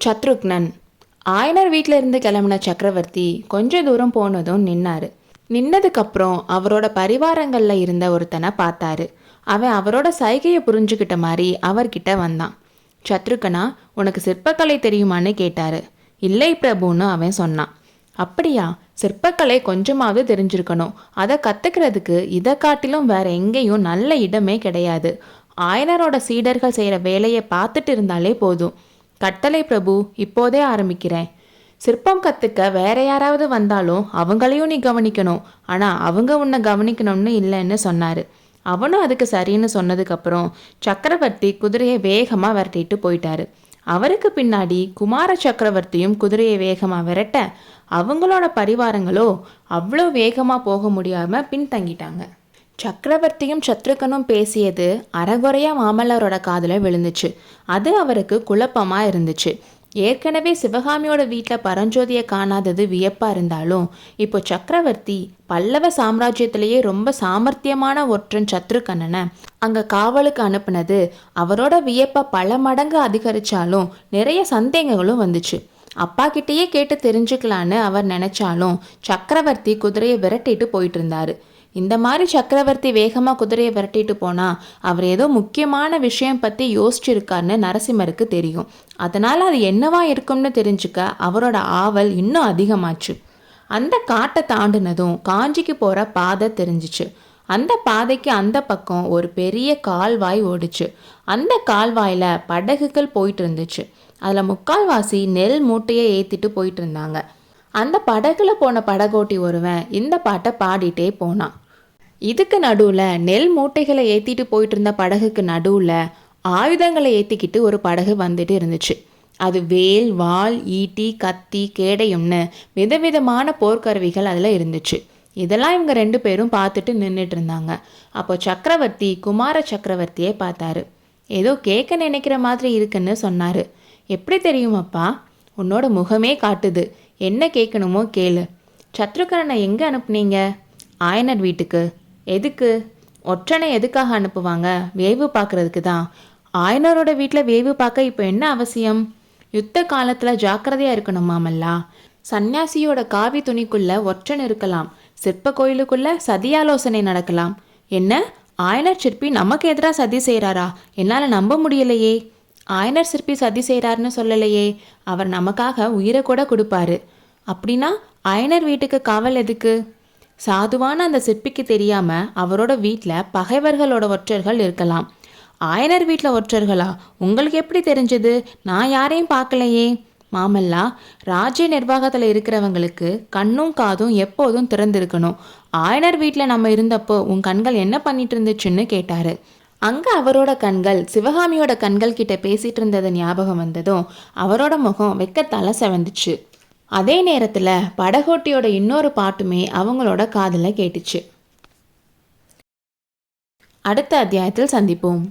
சத்ருக்னன். ஆயனர் வீட்டில் இருந்து கிளம்பின சக்கரவர்த்தி கொஞ்ச தூரம் போனதும் நின்னாரு. நின்னதுக்கப்புறம் அவரோட பரிவாரங்களில் இருந்த ஒருத்தனை பார்த்தாரு. அவன் அவரோட சைகையை புரிஞ்சுக்கிட்ட மாதிரி அவர்கிட்ட வந்தான். சத்ருக்கனா, உனக்கு சிற்பக்கலை தெரியுமான்னு கேட்டாரு. இல்லை பிரபுன்னு அவன் சொன்னான். அப்படியா, சிற்பக்கலை கொஞ்சமாவது தெரிஞ்சிருக்கணும். அதை கற்றுக்கிறதுக்கு இதை காட்டிலும் வேற எங்கேயும் நல்ல இடமே கிடையாது. ஆயனரோட சீடர்கள் செய்கிற வேலையை பார்த்துட்டு இருந்தாலே போதும். கட்டளை பிரபு, இப்போதே ஆரம்பிக்கிறேன். சிற்பம் கற்றுக்க வேற யாராவது வந்தாலும் அவங்களையும் நீ கவனிக்கணும். ஆனால் அவங்க உன்னை கவனிக்கணும்னு இல்லைன்னு சொன்னார். அவனும் அதுக்கு சரின்னு சொன்னதுக்கப்புறம் சக்கரவர்த்தி குதிரையை வேகமாக விரட்டிட்டு போயிட்டாரு. அவருக்கு பின்னாடி குமார சக்கரவர்த்தியும் குதிரையை வேகமாக விரட்ட அவங்களோட பரிவாரங்களோ அவ்வளோ வேகமாக போக முடியாமல் பின்தங்கிட்டாங்க. சக்கரவர்த்தியும் சத்ருகனும் பேசியது அறகுறையாக மாமல்லரோட காதில் விழுந்துச்சு. அது அவருக்கு குழப்பமாக இருந்துச்சு. ஏற்கனவே சிவகாமியோட வீட்டில் பரஞ்சோதியை காணாதது வியப்பாக இருந்தாலும் இப்போ சக்கரவர்த்தி பல்லவ சாம்ராஜ்யத்திலேயே ரொம்ப சாமர்த்தியமான ஒற்றன் சத்ருகனனை அங்கே காவலுக்கு அனுப்புனது அவரோட வியப்பை பல மடங்கு அதிகரித்தாலும் நிறைய சந்தேகங்களும் வந்துச்சு. அப்பா கிட்டேயே கேட்டு தெரிஞ்சுக்கலான்னு அவர் நினச்சாலும் சக்கரவர்த்தி குதிரையை விரட்டிட்டு போயிட்டு இருந்தாரு. இந்த மாதிரி சக்கரவர்த்தி வேகமாக குதிரையை விரட்டிட்டு போனால் அவர் ஏதோ முக்கியமான விஷயம் பற்றி யோசிச்சிருக்காருன்னு நரசிம்மருக்கு தெரியும். அதனால் அது என்னவா இருக்கும்னு தெரிஞ்சுக்க அவரோட ஆவல் இன்னும் அதிகமாச்சு. அந்த காட்டை தாண்டினதும் காஞ்சிக்கு போகிற பாதை தெரிஞ்சிச்சு. அந்த பாதைக்கு அந்த பக்கம் ஒரு பெரிய கால்வாய் ஓடிச்சு. அந்த கால்வாயில் படகுகள் போயிட்டு இருந்துச்சு. அதில் முக்கால்வாசி நெல் மூட்டையை ஏற்றிட்டு போயிட்டு இருந்தாங்க. அந்த படகுல போன படகோட்டி ஒருவன் இந்த பாட்டை பாடிட்டே போனான். இதுக்கு நடுவில் நெல் மூட்டைகளை ஏற்றிட்டு போயிட்டு இருந்த படகுக்கு நடுவில் ஆயுதங்களை ஏற்றிக்கிட்டு ஒரு படகு வந்துட்டு இருந்துச்சு. அது வேல், வாள், ஈட்டி, கத்தி, கேடயம்னு விதவிதமான போர்க்கருவிகள் அதில் இருந்துச்சு. இதெல்லாம் இவங்க 2 பேரும் பார்த்துட்டு நின்றுட்டு இருந்தாங்க. அப்போ சக்கரவர்த்தி குமார சக்கரவர்த்தியை பார்த்தாரு. ஏதோ கேட்க நினைக்கிற மாதிரி இருக்குன்னு சொன்னார். எப்படி தெரியுமாப்பா? உன்னோட முகமே காட்டுது. என்ன கேட்கணுமோ கேளு. சத்ருகனை எங்கே அனுப்புனீங்க? ஆயனர் வீட்டுக்கு. எதுக்கு? ஒற்றனை எதுக்காக அனுப்புவாங்க? வேவு பார்க்குறதுக்கு தான். ஆயனரோட வீட்டில் வேவு பார்க்க இப்போ என்ன அவசியம்? யுத்த காலத்தில் ஜாக்கிரதையாக இருக்கணுமாமல்லா. சன்னியாசியோட காவி துணிக்குள்ள ஒற்றன் இருக்கலாம். சிற்ப கோயிலுக்குள்ள சதியாலோசனை நடக்கலாம். என்ன, ஆயனர் சிற்பி நமக்கு எதிராக சதி செய்கிறாரா? என்னால் நம்ப முடியலையே. ஆயனர் சிற்பி சதி செய்கிறாருன்னு சொல்லலையே. அவர் நமக்காக உயிரை கூட கொடுப்பாரு. அப்படின்னா ஆயனர் வீட்டுக்கு காவல் எதுக்கு? சாதுவான அந்த சிற்பிக்கு தெரியாமல் அவரோட வீட்டில் பகைவர்களோட ஒற்றர்கள் இருக்கலாம். ஆயனர் வீட்டில் ஒற்றர்களா? உங்களுக்கு எப்படி தெரிஞ்சது? நான் யாரையும் பார்க்கலையே. மாமல்லா, ராஜ்ய நிர்வாகத்தில் இருக்கிறவங்களுக்கு கண்ணும் காதும் எப்போதும் திறந்திருக்கணும். ஆயனர் வீட்டில் நம்ம இருந்தப்போ உன் கண்கள் என்ன பண்ணிட்டு இருந்துச்சுன்னு கேட்டார். அங்கே அவரோட கண்கள் சிவகாமியோட கண்கள் கிட்ட பேசிகிட்டு இருந்தது ஞாபகம் வந்ததும் அவரோட முகம் வெக்கத்தால செவந்துச்சு. அதே நேரத்தில் படகோட்டியோட இன்னொரு பாட்டுமே அவங்களோட காதில் கேட்டுச்சு. அடுத்த அத்தியாயத்தில் சந்திப்போம்.